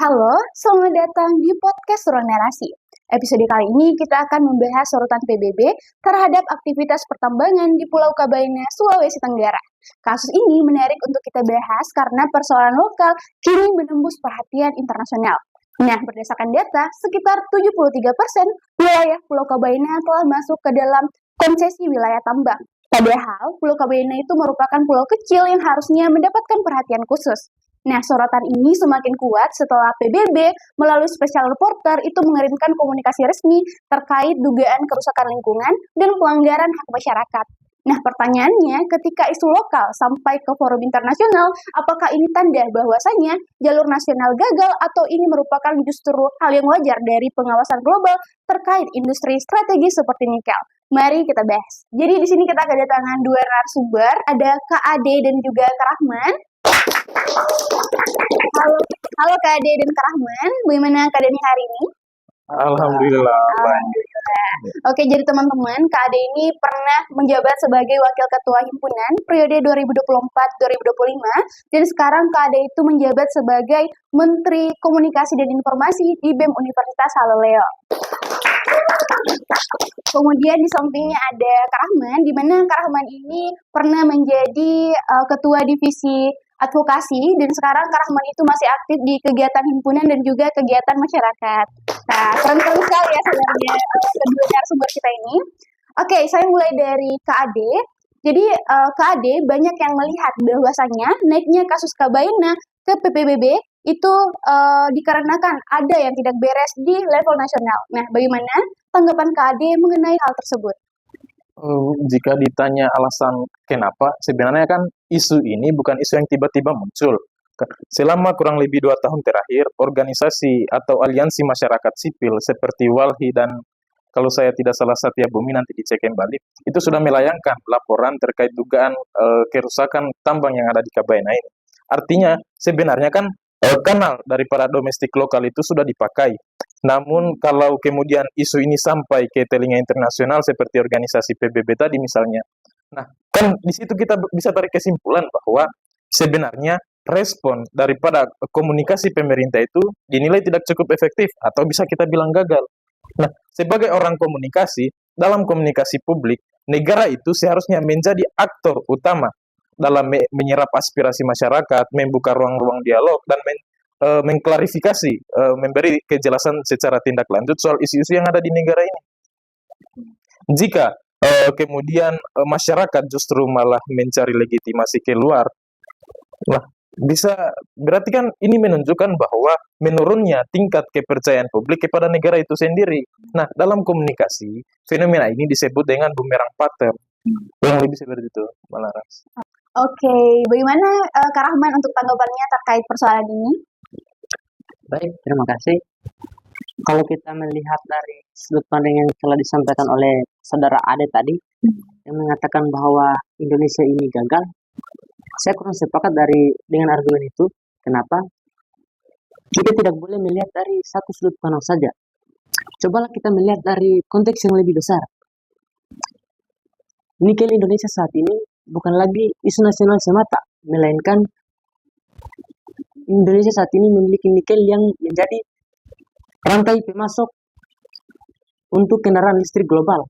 Halo, selamat datang di podcast Ruang Narasi. Episode kali ini kita akan membahas sorotan PBB terhadap aktivitas pertambangan di Pulau Kabaina, Sulawesi Tenggara. Kasus ini menarik untuk kita bahas karena persoalan lokal kini menembus perhatian internasional. Nah, berdasarkan data, sekitar 73% wilayah Pulau Kabaina telah masuk ke dalam konsesi wilayah tambang. Padahal, Pulau Kabaina itu merupakan pulau kecil yang harusnya mendapatkan perhatian khusus. Nah, sorotan ini semakin kuat setelah PBB melalui special reporter itu mengirimkan komunikasi resmi terkait dugaan kerusakan lingkungan dan pelanggaran hak masyarakat. Nah, pertanyaannya, ketika isu lokal sampai ke forum internasional, apakah ini tanda bahwasanya jalur nasional gagal atau ini merupakan justru hal yang wajar dari pengawasan global terkait industri strategis seperti nikel? Mari kita bahas. Jadi di sini kita kedatangan dua narasumber, ada Kak Ade dan juga Kak Rahman. Halo Kak Ade dan Kak Rahman, bagaimana keadaannya hari ini? Alhamdulillah. Alhamdulillah. Oke, jadi teman-teman, Kak Ade ini pernah menjabat sebagai Wakil Ketua Himpunan periode 2024-2025 dan sekarang Kak Ade itu menjabat sebagai Menteri Komunikasi dan Informasi di BEM Universitas Halileo. Kemudian di sampingnya ada Kak Rahman, di mana Kak Rahman ini pernah menjadi Ketua Divisi Advokasi dan sekarang Kak Rahman itu masih aktif di kegiatan himpunan dan juga kegiatan masyarakat. Nah, keren sekali ya sebenarnya kedua narasumber kita ini. Oke, saya mulai dari Kak Ade. Jadi Kak Ade banyak yang melihat bahwasanya naiknya kasus Kabaina ke PPBB itu dikarenakan ada yang tidak beres di level nasional. Nah, bagaimana tanggapan Kak Ade mengenai hal tersebut? Jika ditanya alasan kenapa, sebenarnya kan isu ini bukan isu yang tiba-tiba muncul. Selama kurang lebih 2 tahun terakhir, organisasi atau aliansi masyarakat sipil seperti Walhi dan kalau saya tidak salah Satya Bumi nanti dicek kembali, itu sudah melayangkan laporan terkait dugaan kerusakan tambang yang ada di Kabaina ini. Artinya sebenarnya kan kanal daripada domestik lokal itu sudah dipakai. Namun kalau kemudian isu ini sampai ke telinga internasional seperti organisasi PBB tadi misalnya, nah kan di situ kita bisa tarik kesimpulan bahwa sebenarnya respon daripada komunikasi pemerintah itu dinilai tidak cukup efektif atau bisa kita bilang gagal. Nah, sebagai orang komunikasi, dalam komunikasi publik, negara itu seharusnya menjadi aktor utama dalam menyerap aspirasi masyarakat, membuka ruang-ruang dialog, dan mengklarifikasi, memberi kejelasan secara tindak lanjut soal isu-isu yang ada di negara ini. Jika kemudian masyarakat justru malah mencari legitimasi keluar, nah bisa berarti kan ini menunjukkan bahwa menurunnya tingkat kepercayaan publik kepada negara itu sendiri. Nah, dalam komunikasi, fenomena ini disebut dengan bumerang pattern. Yang lebih seperti itu, Malaras. Oke, bagaimana Kak Rahman untuk tanggapannya terkait persoalan ini? Baik, terima kasih. Kalau kita melihat dari sudut pandang yang telah disampaikan oleh saudara Ade tadi, yang mengatakan bahwa Indonesia ini gagal, saya kurang sepakat dengan argumen itu. Kenapa? Kita tidak boleh melihat dari satu sudut pandang saja. Cobalah kita melihat dari konteks yang lebih besar. Nikel Indonesia saat ini bukan lagi isu nasional semata, melainkan Indonesia saat ini memiliki nikel yang menjadi rantai pemasok untuk kendaraan listrik global.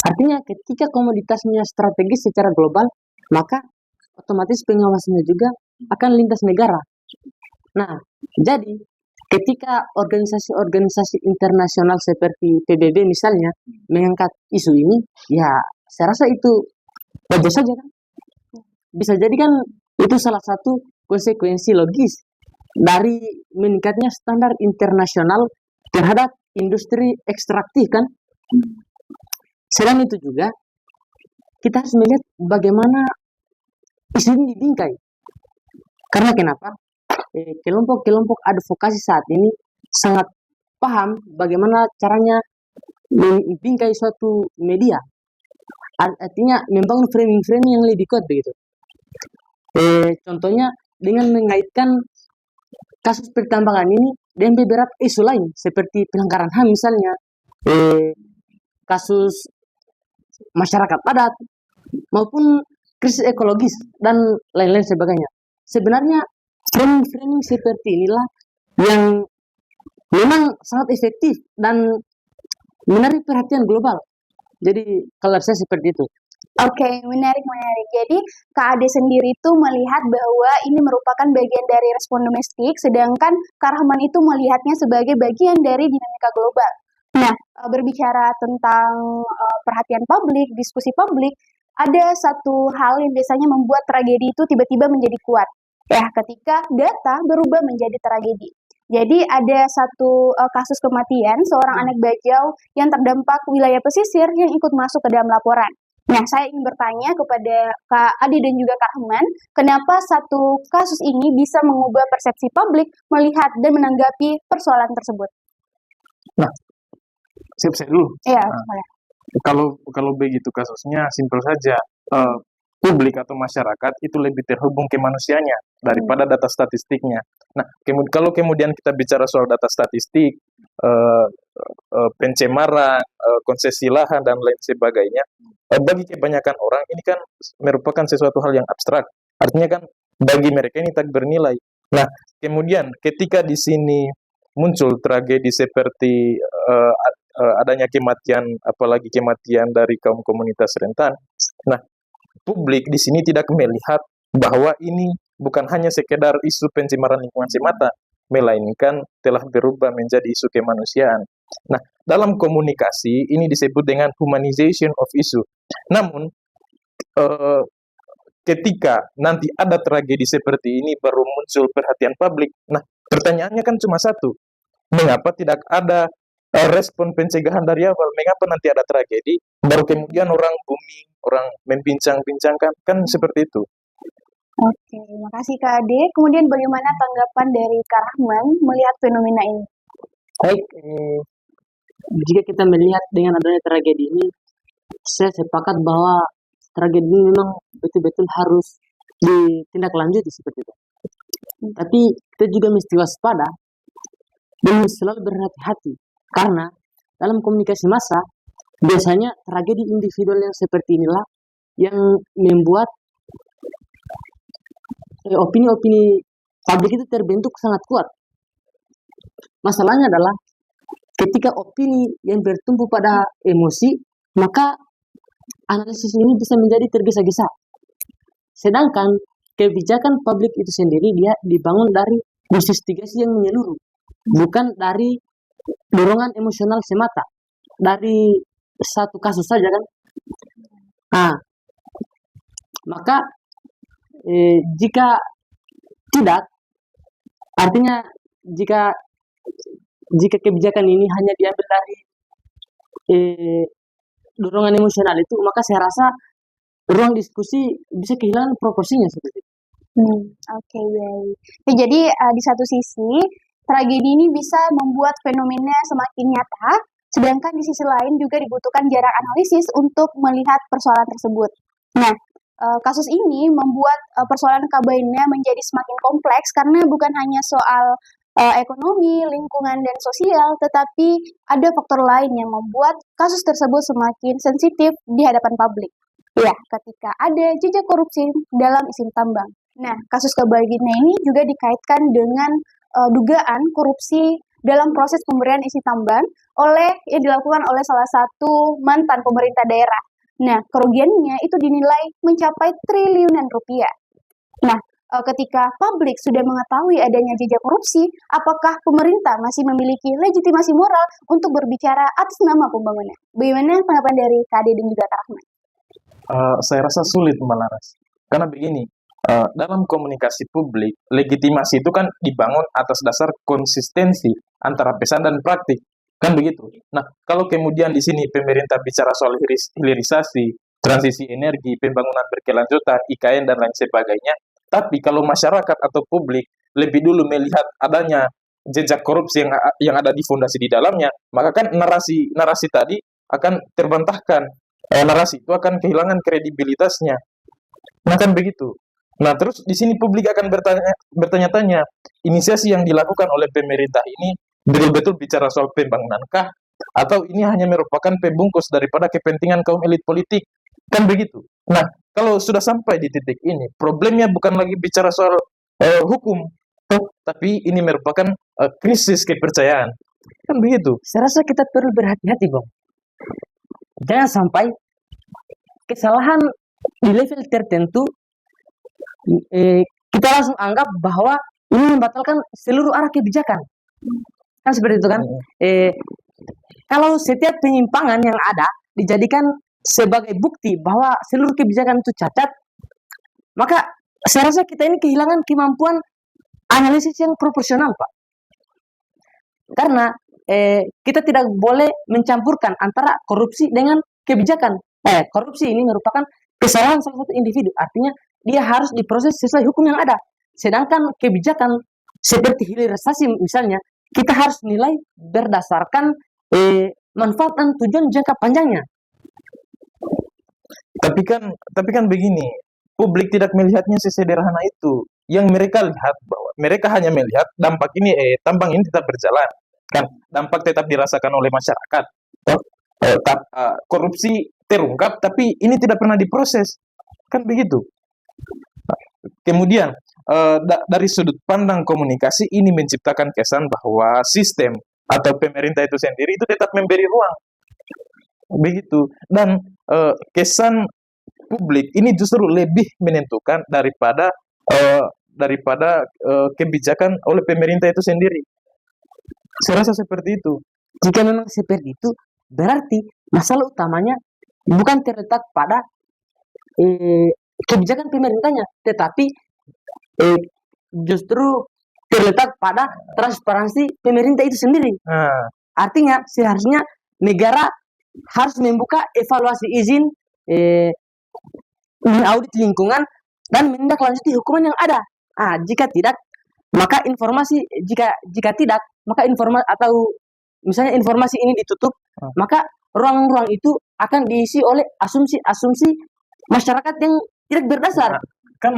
Artinya ketika komoditasnya strategis secara global, maka otomatis pengawasannya juga akan lintas negara. Nah, jadi ketika organisasi-organisasi internasional seperti PBB misalnya mengangkat isu ini, ya saya rasa itu wajar saja kan. Bisa jadi kan itu salah satu konsekuensi logis dari meningkatnya standar internasional terhadap industri ekstraktif kan. Selain itu juga kita harus melihat bagaimana isu ini dibingkai. Karena kenapa? Kelompok-kelompok advokasi saat ini sangat paham bagaimana caranya membingkai suatu media. Artinya membangun framing-framing yang lebih kuat begitu. Contohnya dengan mengaitkan kasus pertambangan ini dengan beberapa isu lain seperti pelanggaran HAM misalnya, kasus masyarakat adat maupun krisis ekologis dan lain-lain sebagainya. Sebenarnya framing-framing seperti inilah yang memang sangat efektif dan menarik perhatian global. Jadi kalau saya seperti itu. Oke, menarik. Jadi, Kak Ade sendiri itu melihat bahwa ini merupakan bagian dari respon domestik, sedangkan Kak Rahman itu melihatnya sebagai bagian dari dinamika global. Nah, berbicara tentang perhatian publik, diskusi publik, ada satu hal yang biasanya membuat tragedi itu tiba-tiba menjadi kuat. Ya, ketika data berubah menjadi tragedi. Jadi ada satu kasus kematian seorang anak bajau yang terdampak wilayah pesisir yang ikut masuk ke dalam laporan. Nah, saya ingin bertanya kepada Kak Adi dan juga Kak Rahman, kenapa satu kasus ini bisa mengubah persepsi publik melihat dan menanggapi persoalan tersebut? Nah, siap dulu. Iya, Nah, boleh. kalau begitu kasusnya simpel saja. Publik atau masyarakat itu lebih terhubung ke manusianya daripada data statistiknya. Nah, kalau kemudian kita bicara soal data statistik, pencemaran, konsesi lahan dan lain sebagainya, bagi kebanyakan orang ini kan merupakan sesuatu hal yang abstrak. Artinya kan bagi mereka ini tak bernilai. Nah, kemudian ketika di sini muncul tragedi seperti adanya kematian, apalagi kematian dari kaum komunitas rentan. Nah, publik di sini tidak melihat bahwa ini bukan hanya sekedar isu pencemaran lingkungan semata, melainkan telah berubah menjadi isu kemanusiaan. Nah, dalam komunikasi ini disebut dengan humanization of issue. Namun, ketika nanti ada tragedi seperti ini baru muncul perhatian publik. Nah, pertanyaannya kan cuma satu. Mengapa tidak ada respon pencegahan dari awal? Mengapa nanti ada tragedi baru kemudian orang booming, orang membincang-bincangkan, kan seperti itu. Oke, makasih Kak Ade. Kemudian bagaimana tanggapan dari Kak Rahman melihat fenomena ini? Baik, jika kita melihat dengan adanya tragedi ini, saya sepakat bahwa tragedi ini memang betul-betul harus ditindaklanjuti seperti itu. Tapi kita juga mesti waspada dan selalu berhati-hati karena dalam komunikasi massa biasanya tragedi individual yang seperti inilah yang membuat opini-opini publik itu terbentuk sangat kuat. Masalahnya adalah ketika opini yang bertumbuh pada emosi, maka analisis ini bisa menjadi tergesa-gesa. Sedangkan kebijakan publik itu sendiri dia dibangun dari investigasi yang menyeluruh, bukan dari dorongan emosional semata, dari satu kasus saja kan. Nah, maka jika tidak, artinya jika kebijakan ini hanya diambil dari dorongan emosional itu, maka saya rasa ruang diskusi bisa kehilangan proporsinya seperti itu. Oke, baik. Ya, jadi di satu sisi tragedi ini bisa membuat fenomena semakin nyata, sedangkan di sisi lain juga dibutuhkan jarak analisis untuk melihat persoalan tersebut. Nah, kasus ini membuat persoalan Kabaina menjadi semakin kompleks karena bukan hanya soal ekonomi, lingkungan, dan sosial, tetapi ada faktor lain yang membuat kasus tersebut semakin sensitif di hadapan publik. Ya, ketika ada jejak korupsi dalam izin tambang. Nah, kasus Kabaina ini juga dikaitkan dengan dugaan korupsi dalam proses pemberian izin tambang yang dilakukan oleh salah satu mantan pemerintah daerah. Nah, kerugiannya itu dinilai mencapai triliunan rupiah. Nah, ketika publik sudah mengetahui adanya jejak korupsi, apakah pemerintah masih memiliki legitimasi moral untuk berbicara atas nama pembangunan? Bagaimana tanggapan dari Kak Ade dan juga Kak Rahman? Saya rasa sulit Malaras. Karena begini, dalam komunikasi publik, legitimasi itu kan dibangun atas dasar konsistensi antara pesan dan praktik. Kan begitu. Nah, kalau kemudian di sini pemerintah bicara soal hilirisasi, transisi energi, pembangunan berkelanjutan, IKN, dan lain sebagainya, tapi kalau masyarakat atau publik lebih dulu melihat adanya jejak korupsi yang ada di fondasi di dalamnya, maka kan narasi tadi akan terbantahkan. Narasi itu akan kehilangan kredibilitasnya. Nah, kan begitu. Nah, terus di sini publik akan bertanya-tanya, inisiasi yang dilakukan oleh pemerintah ini betul-betul bicara soal pembangunankah? Atau ini hanya merupakan pembungkus daripada kepentingan kaum elit politik? Kan begitu. Nah, kalau sudah sampai di titik ini, problemnya bukan lagi bicara soal hukum, Tapi ini merupakan krisis kepercayaan. Kan begitu. Saya rasa kita perlu berhati-hati, Bang. Jangan sampai kesalahan di level tertentu kita langsung anggap bahwa ini membatalkan seluruh arah kebijakan. Kan seperti itu kan? Kalau setiap penyimpangan yang ada dijadikan sebagai bukti bahwa seluruh kebijakan itu cacat, maka saya rasa kita ini kehilangan kemampuan analisis yang proporsional, Pak. Karena kita tidak boleh mencampurkan antara korupsi dengan kebijakan. Korupsi ini merupakan kesalahan salah satu individu, artinya dia harus diproses sesuai hukum yang ada. Sedangkan kebijakan seperti hilirisasi misalnya, kita harus nilai berdasarkan manfaat dan tujuan jangka panjangnya. Tapi kan begini, publik tidak melihatnya sesederhana itu. Yang mereka lihat bahwa mereka hanya melihat dampak ini, tambang ini tetap berjalan, kan? Dampak tetap dirasakan oleh masyarakat. Korupsi terungkap, tapi ini tidak pernah diproses, kan begitu. Kemudian dari sudut pandang komunikasi ini menciptakan kesan bahwa sistem atau pemerintah itu sendiri itu tetap memberi ruang, begitu. Dan kesan publik ini justru lebih menentukan daripada kebijakan oleh pemerintah itu sendiri. Saya rasa seperti itu. Jika memang seperti itu, berarti masalah utamanya bukan terletak pada kebijakan pemerintahnya, tetapi justru terletak pada transparansi pemerintah itu sendiri. Artinya seharusnya negara harus membuka evaluasi izin, mengaudit lingkungan, dan menindaklanjuti hukuman yang ada. Jika tidak, maka jika tidak, maka informasi atau misalnya informasi ini ditutup, maka ruang-ruang itu akan diisi oleh asumsi-asumsi masyarakat yang tidak berdasar. Kan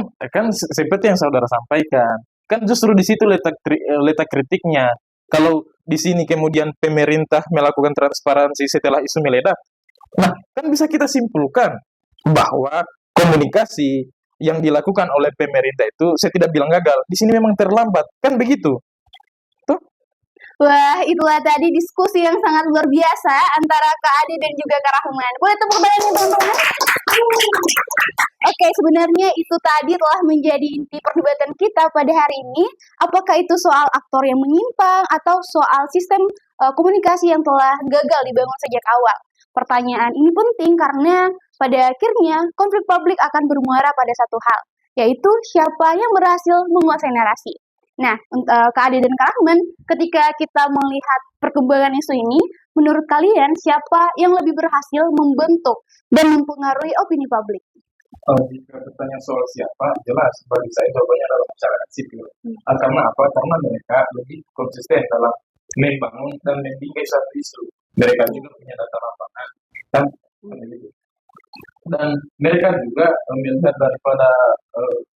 seperti yang saudara sampaikan, kan justru di situ letak kritiknya. Kalau di sini kemudian pemerintah melakukan transparansi setelah isu meledak, nah kan bisa kita simpulkan bahwa komunikasi yang dilakukan oleh pemerintah itu, saya tidak bilang gagal, di sini memang terlambat, kan begitu. Wah, itulah tadi diskusi yang sangat luar biasa antara Kak Ade dan juga Kak Rahman. Boleh tepuk tangan nih teman-teman? Oke, sebenarnya itu tadi telah menjadi inti perdebatan kita pada hari ini. Apakah itu soal aktor yang menyimpang atau soal sistem komunikasi yang telah gagal dibangun sejak awal? Pertanyaan ini penting karena pada akhirnya konflik publik akan bermuara pada satu hal, yaitu siapa yang berhasil menguasai narasi. Nah, Kak Ade dan Kak Rahman, ketika kita melihat perkembangan isu ini, menurut kalian siapa yang lebih berhasil membentuk dan mempengaruhi opini publik? Jika bertanya soal siapa, jelas bagi saya jawabannya adalah masyarakat sipil. Karena apa? Karena mereka lebih konsisten dalam membangun dan membingkai satu isu. Mereka juga punya data lapangan dan mereka juga melihat daripada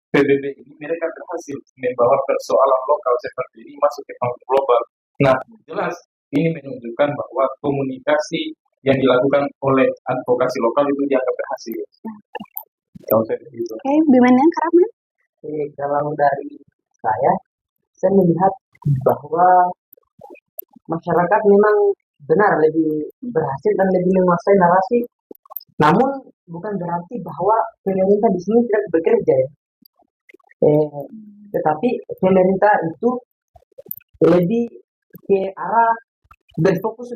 PBB ini, mereka berhasil membawa persoalan lokal seperti ini masuk ke panggung global. Nah, jelas ini menunjukkan bahwa komunikasi yang dilakukan oleh advokasi lokal itu dianggap berhasil. Oke, gimana Kak Rahman? Kalau dari saya melihat bahwa masyarakat memang benar lebih berhasil dan lebih menguasai narasi. Namun bukan berarti bahwa pemerintah di sini tidak bekerja ya. Tetapi pemerintah itu lebih ke arah berfokus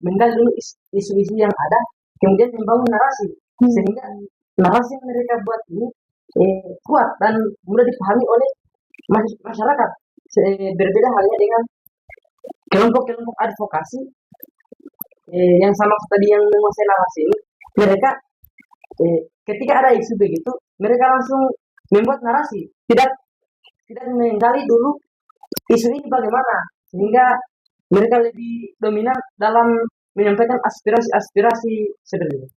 menggali dulu isu-isu yang ada, kemudian membangun narasi sehingga narasi yang mereka buat ini kuat dan mudah dipahami oleh masyarakat. Berbeda halnya dengan kelompok-kelompok advokasi yang sama tadi yang menguasai narasi ini, mereka ketika ada isu begitu, mereka langsung membuat narasi, tidak menggali dulu isu ini bagaimana, sehingga mereka lebih dominan dalam menyampaikan aspirasi seperti itu.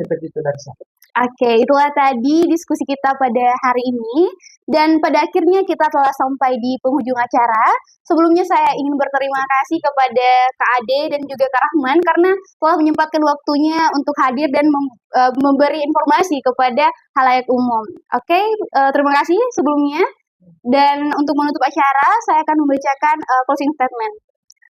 Seperti itu dari saya. Oke, itulah tadi diskusi kita pada hari ini. Dan pada akhirnya kita telah sampai di penghujung acara. Sebelumnya saya ingin berterima kasih kepada Kak Ade dan juga Kak Rahman karena telah menyempatkan waktunya untuk hadir dan memberi informasi kepada halayak umum. Oke, terima kasih sebelumnya. Dan untuk menutup acara, saya akan membacakan closing statement.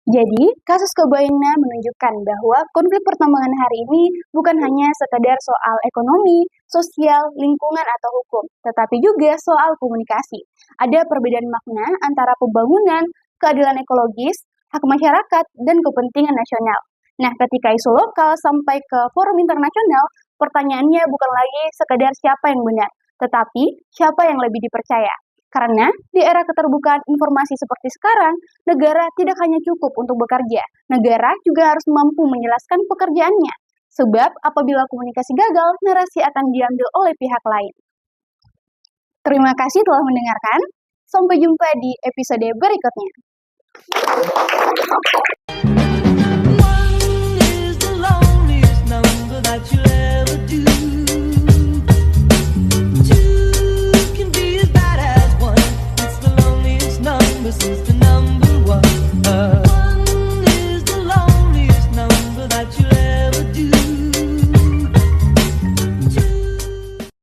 Jadi, kasus Kobaina menunjukkan bahwa konflik pertambangan hari ini bukan hanya sekadar soal ekonomi, sosial, lingkungan, atau hukum, tetapi juga soal komunikasi. Ada perbedaan makna antara pembangunan, keadilan ekologis, hak masyarakat, dan kepentingan nasional. Nah, ketika isu lokal sampai ke forum internasional, pertanyaannya bukan lagi sekadar siapa yang benar, tetapi siapa yang lebih dipercaya. Karena di era keterbukaan informasi seperti sekarang, negara tidak hanya cukup untuk bekerja, negara juga harus mampu menjelaskan pekerjaannya. Sebab apabila komunikasi gagal, narasi akan diambil oleh pihak lain. Terima kasih telah mendengarkan. Sampai jumpa di episode berikutnya.